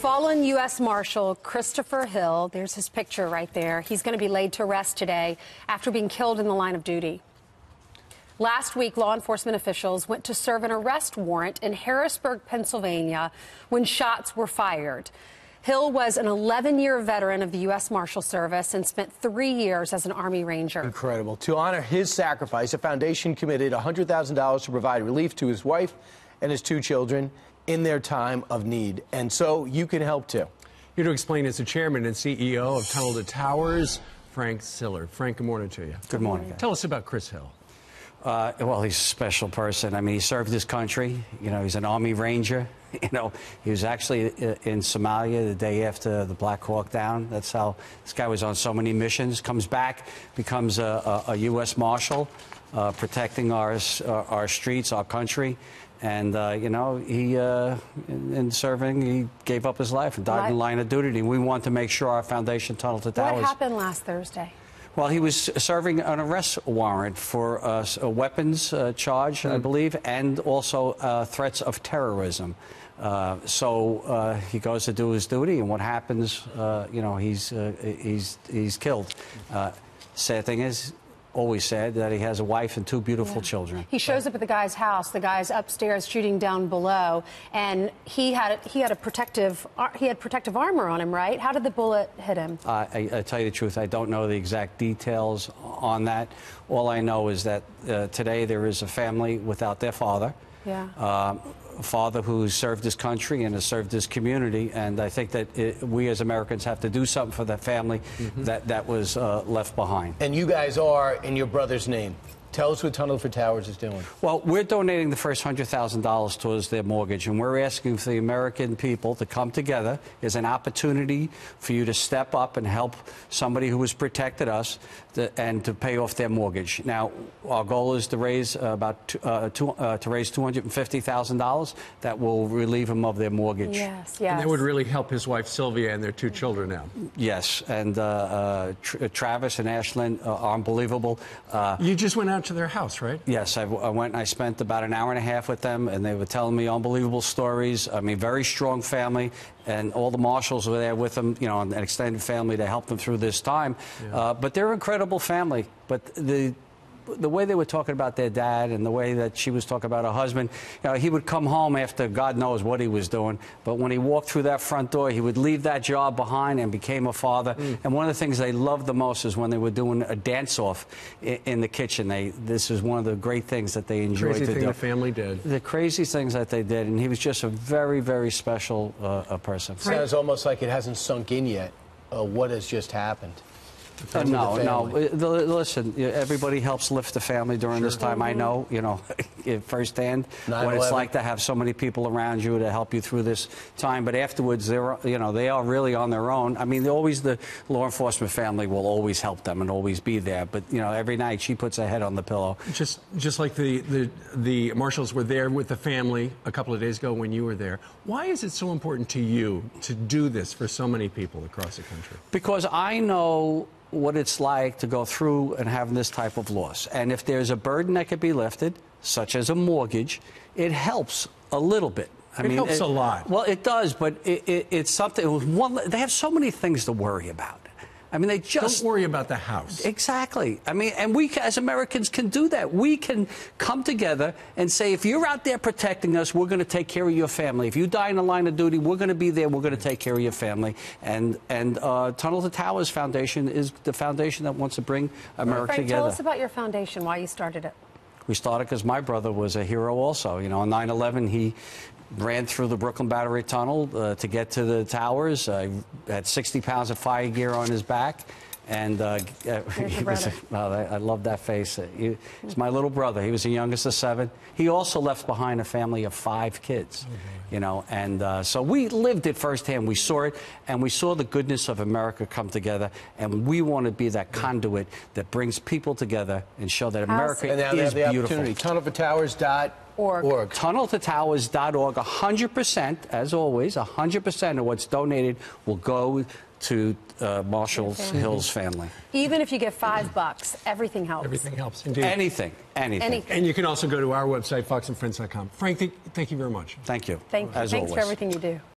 Fallen U.S. Marshal Christopher Hill, there's his picture right there. He's going to be laid to rest today after being killed in the line of duty. Last week, law enforcement officials went to serve an arrest warrant in Harrisburg, Pennsylvania, when shots were fired. Hill was an 11-year veteran of the U.S. Marshal Service and spent 3 years as an Army Ranger. Incredible. To honor his sacrifice, the foundation committed $100,000 to provide relief to his wife and his 2 children in their time of need. And so you can help too. Here to explain is the chairman and CEO of Untitled Chapter, Frank Sillard. Frank, good morning to you. Good morning, guys. Tell us about Chris Hill. Well, he's a special person. I mean, he served his country. You know, he's an Army Ranger. You know, he was actually in Somalia the day after the Black Hawk Down. That's how this guy was on so many missions. Comes back, becomes a U.S. Marshal, protecting our streets, our country. And, you know, he, in serving, he gave up his life and died in the line of duty. We want to make sure our foundation, Untitled Chapter. What happened last Thursday? Well, he was serving an arrest warrant for a weapons charge, I believe, and also threats of terrorism. So he goes to do his duty, and what happens, you know, he's killed. Sad thing is, always said that he has a wife and 2 beautiful children. He shows up at the guy's house. The guy's upstairs shooting down below, and he had protective armor on him, right? How did the bullet hit him? I tell you the truth, I don't know the exact details on that. All I know is that today there is a family without their father. Yeah. A father who served his country and has served his community, and I think that we as Americans have to do something for that family that was left behind. And you guys are in your brother's name. Tell us what Tunnel for Towers is doing. Well, we're donating the first $100,000 towards their mortgage, and we're asking for the American people to come together. There's an opportunity for you to step up and help somebody who has protected us and to pay off their mortgage. Now, our goal is to raise about $250,000 that will relieve them of their mortgage. Yes, yes. And that would really help his wife Sylvia and their 2 children now. Yes, and Travis and Ashlyn are unbelievable. You just went out to their house, right? Yes, I went and I spent about an hour and a half with them, and they were telling me unbelievable stories. I mean, very strong family, and all the marshals were there with them, you know, an extended family to help them through this time. Yeah. But they're an incredible family. But the way they were talking about their dad and the way that she was talking about her husband, you know, he would come home after God knows what he was doing, but when he walked through that front door, he would leave that job behind and became a father. And one of the things they loved the most is when they were doing a dance-off in the kitchen. This is one of the great things that they enjoyed to do. Crazy thing the family did. The crazy things that they did, and he was just a very, very special person. Sounds almost like it hasn't sunk in yet what has just happened. No. Listen, everybody helps lift the family during this time. I know, you know, firsthand what it's like to have so many people around you to help you through this time. But afterwards, they are really on their own. I mean, the law enforcement family will always help them and always be there. But you know, every night she puts her head on the pillow. Just like the marshals were there with the family a couple of days ago when you were there. Why is it so important to you to do this for so many people across the country? Because I know what it's like to go through and have this type of loss. And if there's a burden that could be lifted, such as a mortgage, it helps a little bit. I mean, it helps a lot. Well, it does, but it's something. They have so many things to worry about. I mean, they just don't worry about the house. Exactly. I mean, and we as Americans can do that. We can come together and say, if you're out there protecting us, we're going to take care of your family. If you die in the line of duty, we're going to be there. We're going to take care of your family. And Tunnel to Towers Foundation is the foundation that wants to bring America together. Tell us about your foundation, why you started it. We started because my brother was a hero also. You know, on 9/11, he ran through the Brooklyn Battery Tunnel to get to the towers. Had 60 pounds of fire gear on his back. And he was, I love that face. He's my little brother. He was the youngest of 7. He also left behind a family of 5 kids, you know, and so we lived it firsthand. We saw it, and we saw the goodness of America come together, and we want to be that conduit that brings people together and show that America is beautiful. TunnelToTowers.org. TunnelToTowers.org. 100%, as always, 100% of what's donated will go to Marshall Hill's family. Even if you give $5, everything helps. Everything helps, indeed. Anything. And you can also go to our website, foxandfriends.com. Frank, thank you very much. Thank you. Thanks for everything you do.